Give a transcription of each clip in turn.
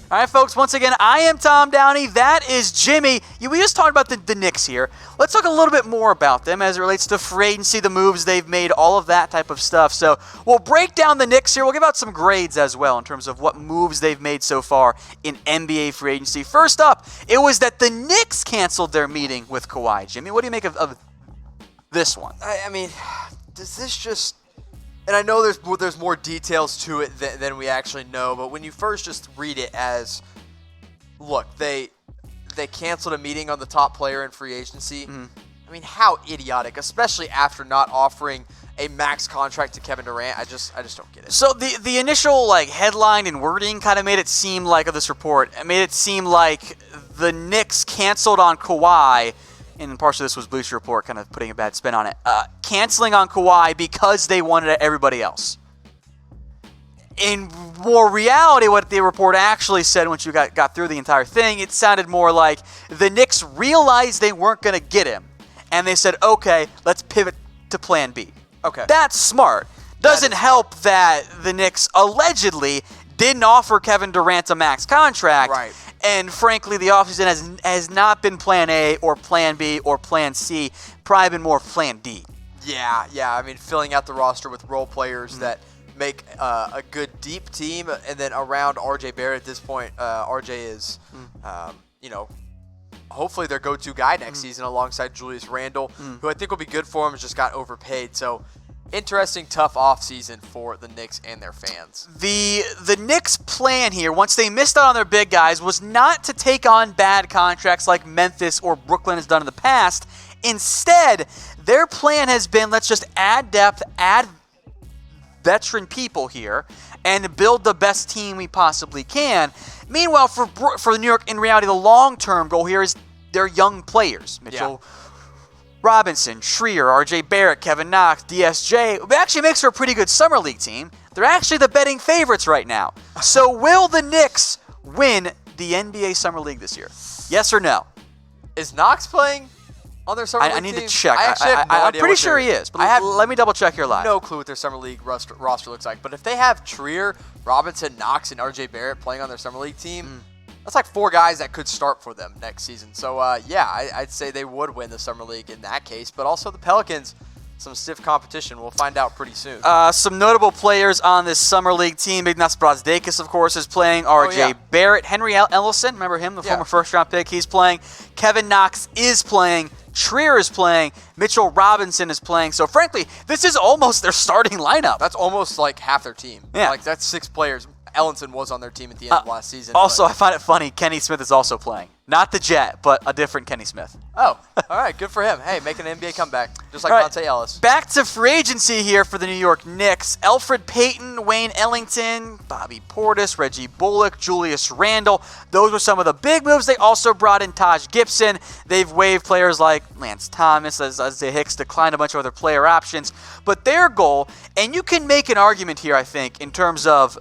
All right, folks, once again, I am Tom Downey. That is Jimmy. We just talked about the Knicks here. Let's talk a little bit more about them as it relates to free agency, the moves they've made, all of that type of stuff. So we'll break down the Knicks here. We'll give out some grades as well in terms of what moves they've made so far in NBA free agency. First up, it was that the Knicks canceled their meeting with Kawhi. Jimmy, what do you make of this one? I mean, does this just... And I know there's more details to it than we actually know, but when you first just read it as, look, they canceled a meeting on the top player in free agency. Mm-hmm. I mean, how idiotic, especially after not offering a max contract to Kevin Durant. I just don't get it. So the initial headline and wording kind of made it seem like, of this report, it made it seem like the Knicks canceled on Kawhi. And partially this was Bleacher Report kind of putting a bad spin on it, canceling on Kawhi because they wanted everybody else. In more reality, what the report actually said once you got through the entire thing, it sounded more like the Knicks realized they weren't going to get him. And they said, okay, let's pivot to plan B. Okay. That's smart. Doesn't help that the Knicks allegedly didn't offer Kevin Durant a max contract. Right. And frankly, the offseason has not been plan A or plan B or plan C. Probably been more plan D. Yeah. I mean, filling out the roster with role players that make a good deep team. And then around RJ Barrett at this point, RJ is, hopefully their go-to guy next season alongside Julius Randle, who I think will be good for him, just got overpaid. So interesting, tough offseason for the Knicks and their fans. The Knicks' plan here, once they missed out on their big guys, was not to take on bad contracts like Memphis or Brooklyn has done in the past. Instead, their plan has been, let's just add depth, add veteran people here, and build the best team we possibly can. Meanwhile, for New York, in reality, the long-term goal here is their young players. Mitchell Robinson, Schreier, RJ Barrett, Kevin Knox, DSJ. It actually makes for a pretty good summer league team. They're actually the betting favorites right now. So will the Knicks win the NBA Summer League this year? Yes or no? Is Knox playing on their summer league I need team? to check. I actually have no I'm idea pretty sure he is. But let me double check here live. No clue what their summer league roster looks like. But if they have Schreier, Robinson, Knox, and RJ Barrett playing on their summer league team, that's like 4 guys that could start for them next season. So, I'd say they would win the Summer League in that case. But also the Pelicans, some stiff competition. We'll find out pretty soon. Some notable players on this Summer League team. Ignaz Brazdeikis, of course, is playing. R.J. Barrett. Henry Ellison, remember him, the former first-round pick? He's playing. Kevin Knox is playing. Schreier is playing. Mitchell Robinson is playing. So, frankly, this is almost their starting lineup. That's almost like half their team. Yeah. Like, that's 6 players. Ellington was on their team at the end of last season. Also, I find it funny, Kenny Smith is also playing. Not the Jet, but a different Kenny Smith. Oh, all right. Good for him. Hey, making an NBA comeback, just like Monte Ellis. Back to free agency here for the New York Knicks. Elfrid Payton, Wayne Ellington, Bobby Portis, Reggie Bullock, Julius Randle. Those were some of the big moves. They also brought in Taj Gibson. They've waived players like Lance Thomas, as Isaiah Hicks declined a bunch of other player options. But their goal, and you can make an argument here, I think, in terms of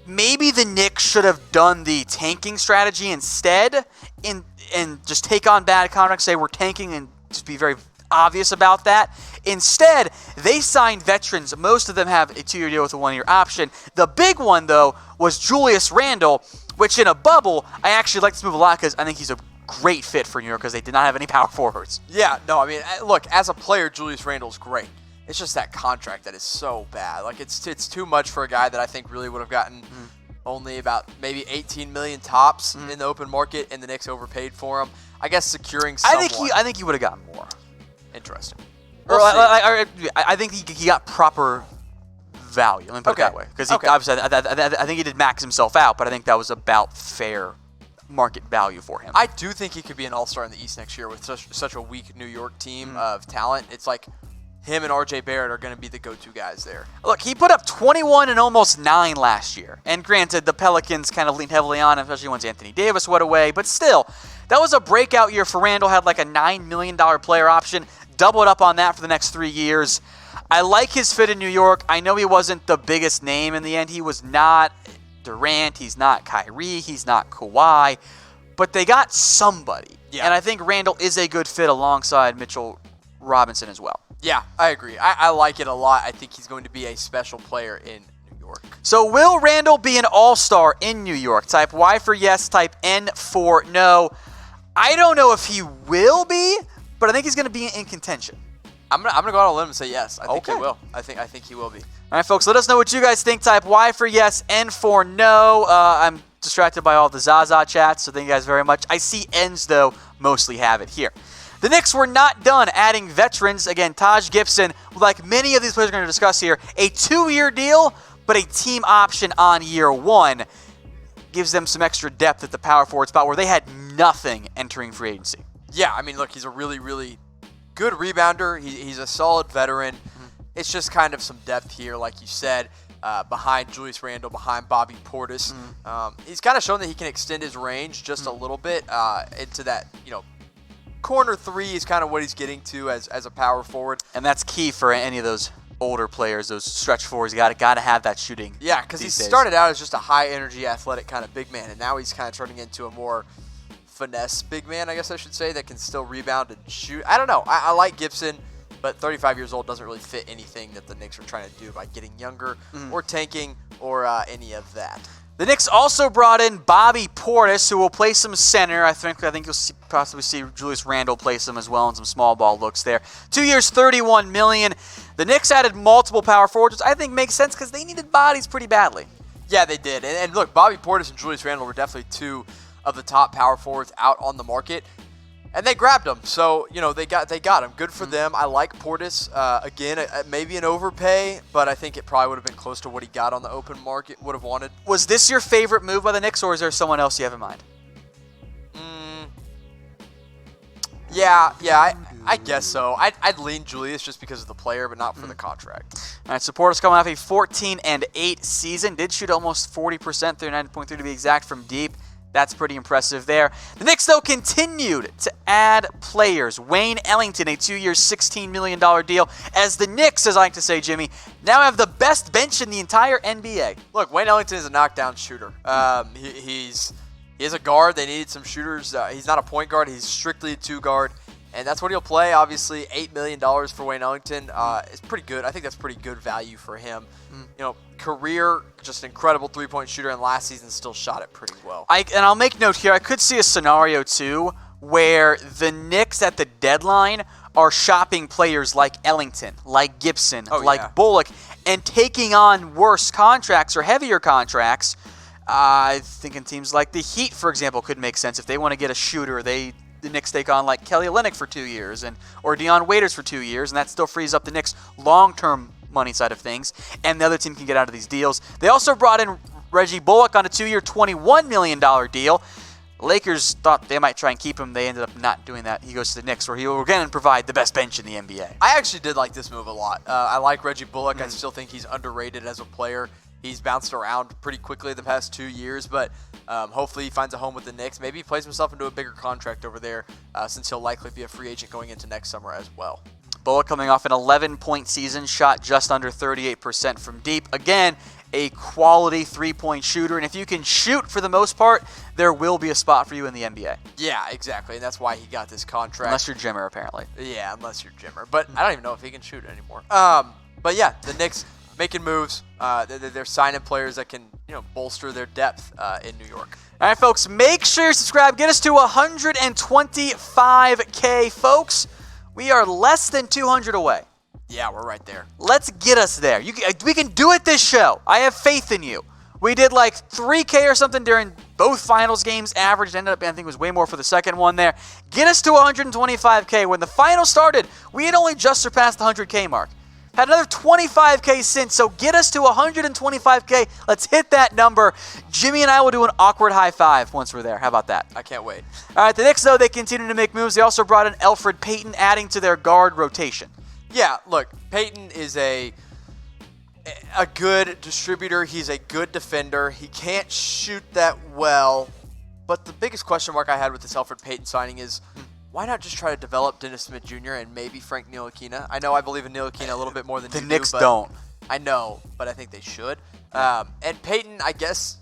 maybe the Knicks should have done the tanking strategy instead and just take on bad contracts, say we're tanking, and just be very obvious about that. Instead, they signed veterans. Most of them have a 2-year deal with a 1-year option. The big one, though, was Julius Randle, which in a bubble, I actually like this move a lot because I think he's a great fit for New York because they did not have any power forwards. Yeah, no, I mean, look, as a player, Julius Randle's great. It's just that contract that is so bad. Like, it's too much for a guy that I think really would have gotten only about maybe $18 million tops in the open market, and the Knicks overpaid for him. I guess securing someone. I think he would have gotten more. Interesting. I think he got proper value. Let me put it that way. Because obviously, I think he did max himself out, but I think that was about fair market value for him. I do think he could be an all-star in the East next year with such a weak New York team of talent. It's like him and RJ Barrett are going to be the go-to guys there. Look, he put up 21 and almost 9 last year. And granted, the Pelicans kind of leaned heavily on him, especially once Anthony Davis went away. But still, that was a breakout year for Randle. Had like a $9 million player option. Doubled up on that for the next 3 years. I like his fit in New York. I know he wasn't the biggest name in the end. He was not Durant. He's not Kyrie. He's not Kawhi. But they got somebody. Yeah. And I think Randle is a good fit alongside Mitchell Robinson as well. Yeah, I agree. I like it a lot. I think he's going to be a special player in New York. York. So will Randle be an all-star in New York? Type Y for yes, type N for no. I don't know if he will be, but I think he's going to be in contention. I'm gonna go out on a limb and say yes. I think Okay. he will. I think he will be. All right, folks, let us know what you guys think. Type Y for yes, N for no. I'm distracted by all the Zaza chats, so thank you guys very much. I see N's, though, mostly have it here. The Knicks were not done adding veterans. Again, Taj Gibson, like many of these players we're going to discuss here, a 2-year deal, but a team option on year 1. Gives them some extra depth at the power forward spot where they had nothing entering free agency. Yeah, I mean, look, he's a really, really good rebounder. He's a solid veteran. It's just kind of some depth here, like you said, behind Julius Randle, behind Bobby Portis. He's kind of shown that he can extend his range just a little bit into that, corner 3 is kind of what he's getting to as a power forward. And that's key for any of those older players, those stretch fours. You got to have that shooting. Yeah, because he started out as just a high-energy, athletic kind of big man, and now he's kind of turning into a more finesse big man, I guess I should say, that can still rebound and shoot. I don't know. I like Gibson, but 35 years old doesn't really fit anything that the Knicks are trying to do by getting younger or tanking or any of that. The Knicks also brought in Bobby Portis, who will play some center. I think you'll possibly see Julius Randle play some as well, and some small ball looks there. 2 years, $31 million. The Knicks added multiple power forwards, which I think makes sense because they needed bodies pretty badly. Yeah, they did. And look, Bobby Portis and Julius Randle were definitely 2 of the top power forwards out on the market, and they grabbed them. So they got him. Good for them. I like Portis. Again, maybe an overpay, but I think it probably would have been close to what he got on the open market. Would have wanted. Was this your favorite move by the Knicks, or is there someone else you have in mind? Yeah, I guess so. I'd lean Julius just because of the player, but not for the contract. All right, so Portis coming off a 14-8 season. Did shoot almost 40%, 39.3 to be exact, from deep. That's pretty impressive there. The Knicks, though, continued to add players. Wayne Ellington, a 2-year, $16 million deal. As the Knicks, as I like to say, Jimmy, now have the best bench in the entire NBA. Look, Wayne Ellington is a knockdown shooter. He is a guard. They needed some shooters. He's not a point guard. He's strictly a 2-guard. And that's what he'll play. Obviously, $8 million for Wayne Ellington is pretty good. I think that's pretty good value for him. Career, just incredible 3-point shooter, and last season still shot it pretty well. And I'll make note here, I could see a scenario, too, where the Knicks at the deadline are shopping players like Ellington, like Gibson, Bullock, and taking on worse contracts or heavier contracts. I think in teams like the Heat, for example, could make sense. If they want to get a shooter, the Knicks take on like Kelly Olynyk for 2 years or Dion Waiters for 2 years, and that still frees up the Knicks' long-term money side of things, and the other team can get out of these deals. They also brought in Reggie Bullock on a 2-year, $21 million deal. Lakers thought they might try and keep him. They ended up not doing that. He goes to the Knicks, where he will again provide the best bench in the NBA. I actually did like this move a lot. I like Reggie Bullock. I still think he's underrated as a player. He's bounced around pretty quickly the past 2 years, but hopefully he finds a home with the Knicks. Maybe he plays himself into a bigger contract over there since he'll likely be a free agent going into next summer as well. Bullock coming off an 11-point season, shot just under 38% from deep. Again, a quality 3-point shooter, and if you can shoot for the most part, there will be a spot for you in the NBA. Yeah, exactly, and that's why he got this contract. Unless you're Jimmer, apparently. Yeah, unless you're Jimmer. But I don't even know if he can shoot anymore. But yeah, the Knicks making moves. They're signing players that can bolster their depth in New York. All right, folks, make sure you subscribe. Get us to 125K, folks. We are less than 200 away. Yeah, we're right there. Let's get us there. We can do it this show. I have faith in you. We did like 3K or something during both finals games. Average ended up, I think it was way more for the second one there. Get us to 125K. When the finals started, we had only just surpassed the 100K mark. Had another 25K since, so get us to 125K. Let's hit that number. Jimmy and I will do an awkward high five once we're there. How about that? I can't wait. All right, the Knicks, though, they continue to make moves. They also brought in Elfrid Payton, adding to their guard rotation. Yeah, look, Payton is a good distributor. He's a good defender. He can't shoot that well, but the biggest question mark I had with this Elfrid Payton signing is, why not just try to develop Dennis Smith Jr. and maybe Frank Ntilikina? I know I believe in Ntilikina a little bit more than the you Knicks do. don't. I know, but I think they should. And Payton, I guess,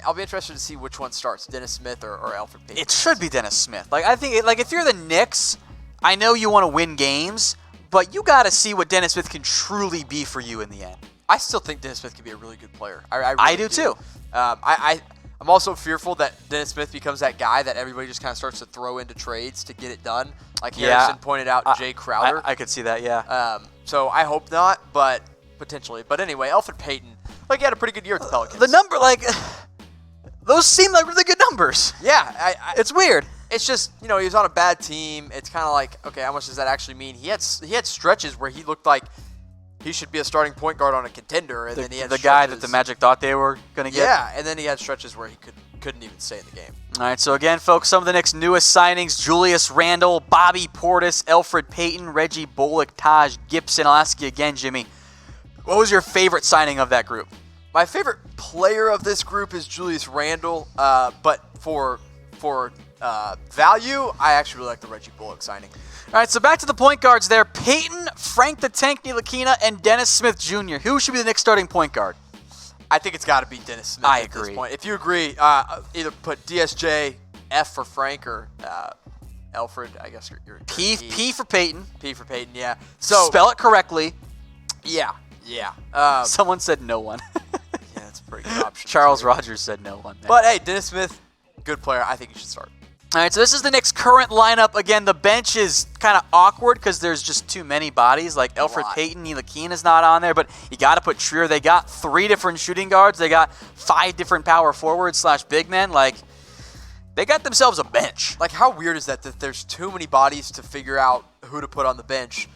I'll be interested to see which one starts, Dennis Smith or Elfrid Payton. It should be Dennis Smith. I think if you're the Knicks, I know you want to win games, but you got to see what Dennis Smith can truly be for you in the end. I still think Dennis Smith could be a really good player. I really I do too. I'm also fearful that Dennis Smith becomes that guy that everybody just kind of starts to throw into trades to get it done. Like Harrison pointed out, Jay Crowder. I could see that, yeah. So I hope not, but potentially. But anyway, Elfrid Payton, like he had a pretty good year at the Pelicans. The number, like, those seem like really good numbers. Yeah. It's weird. It's just, he was on a bad team. It's kind of like, okay, how much does that actually mean? He had stretches where he looked like he should be a starting point guard on a contender, and then he had the guy that the Magic thought they were going to get. Yeah, and then he had stretches where he couldn't even stay in the game. All right, so again, folks, some of the Knicks' newest signings: Julius Randle, Bobby Portis, Elfrid Payton, Reggie Bullock, Taj Gibson. I'll ask you again, Jimmy, what was your favorite signing of that group? My favorite player of this group is Julius Randle, but for value, I actually really like the Reggie Bullock signing. All right, so back to the point guards there. Payton, Frank the Tank Ntilikina, and Dennis Smith Jr. Who should be the Knicks starting point guard? I think it's got to be Dennis Smith I at agree. this point. If you agree, either put DSJ, F for Frank, or Elfrid, I guess you're P for Payton. P for Payton, yeah. So spell it correctly. Yeah. Someone said no one. Yeah, that's a pretty good option. Charles Rogers said no one. But hey, Dennis Smith, good player. I think he should start. All right, so this is the Knicks' current lineup. Again, the bench is kind of awkward because there's just too many bodies. Like Elfrid Payton, Ntilikina's not on there, but you got to put Trier. They got 3 different shooting guards. They got 5 different power forwards / big men. Like, they got themselves a bench. Like, how weird is that there's too many bodies to figure out who to put on the bench,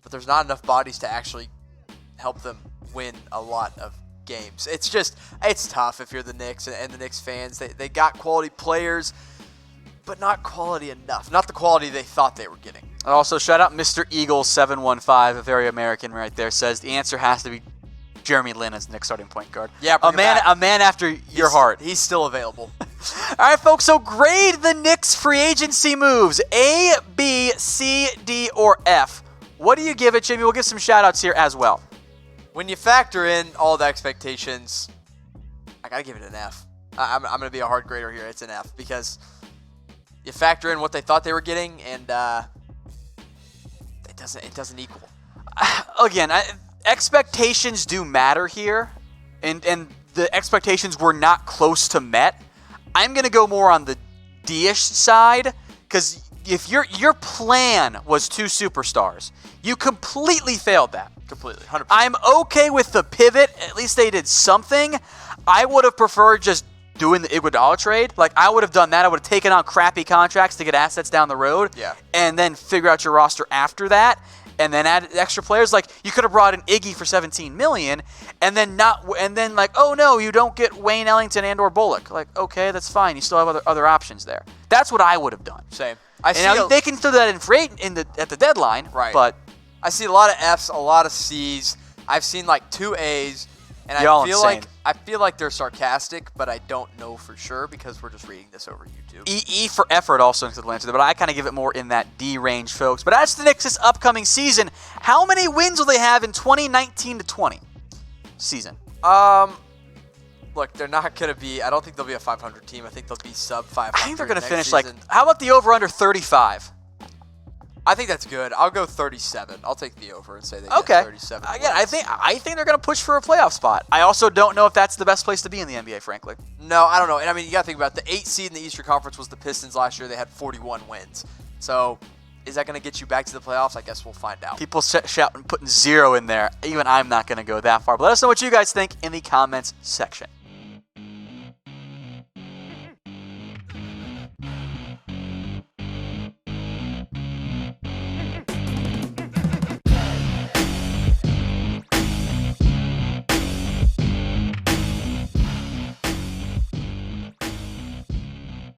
but there's not enough bodies to actually help them win a lot of games. It's tough if you're the Knicks and the Knicks fans. They got quality players, but not quality enough. Not the quality they thought they were getting. Also, shout out Mr. Eagle715, a very American right there, says the answer has to be Jeremy Lin as the Knicks starting point guard. Yeah, a man after your heart. He's still available. All right, folks, so grade the Knicks free agency moves. A, B, C, D, or F. What do you give it, Jimmy? We'll give some shout outs here as well. When you factor in all the expectations, I got to give it an F. I'm going to be a hard grader here. It's an F because you factor in what they thought they were getting, and it doesn't equal. Again, expectations do matter here, and the expectations were not close to met. I'm going to go more on the D-ish side because if your plan was 2 superstars, you completely failed that. Completely, 100%. I'm okay with the pivot. At least they did something. I would have preferred just doing the Iguodala trade. Like, I would have done that. I would have taken on crappy contracts to get assets down the road. Yeah. And then figure out your roster after that. And then add extra players. Like, you could have brought in Iggy for $17 million, and then like, oh no, you don't get Wayne Ellington and or Bullock. Like, okay, that's fine. You still have other options there. That's what I would have done. Same. They can do that at the deadline. Right. But I see a lot of Fs, a lot of Cs. I've seen like 2 A's, and I feel like they're sarcastic, but I don't know for sure because we're just reading this over YouTube. E for effort also into the answer, but I kind of give it more in that D range, folks. But as to the Knicks this upcoming season, how many wins will they have in 2019-20 season? Look, they're not going to be. I don't think they'll be a 500 team. I think they'll be sub 500. I think they're going to finish season. How about the over under 35? I think that's good. I'll go 37. I'll take the over and say they get 37. Again, I think they're going to push for a playoff spot. I also don't know if that's the best place to be in the NBA, frankly. No, I don't know. And I mean, you got to think about it. The 8th seed in the Eastern Conference was the Pistons last year. They had 41 wins. So, is that going to get you back to the playoffs? I guess we'll find out. People shouting, putting 0 in there. Even I'm not going to go that far. But let us know what you guys think in the comments section.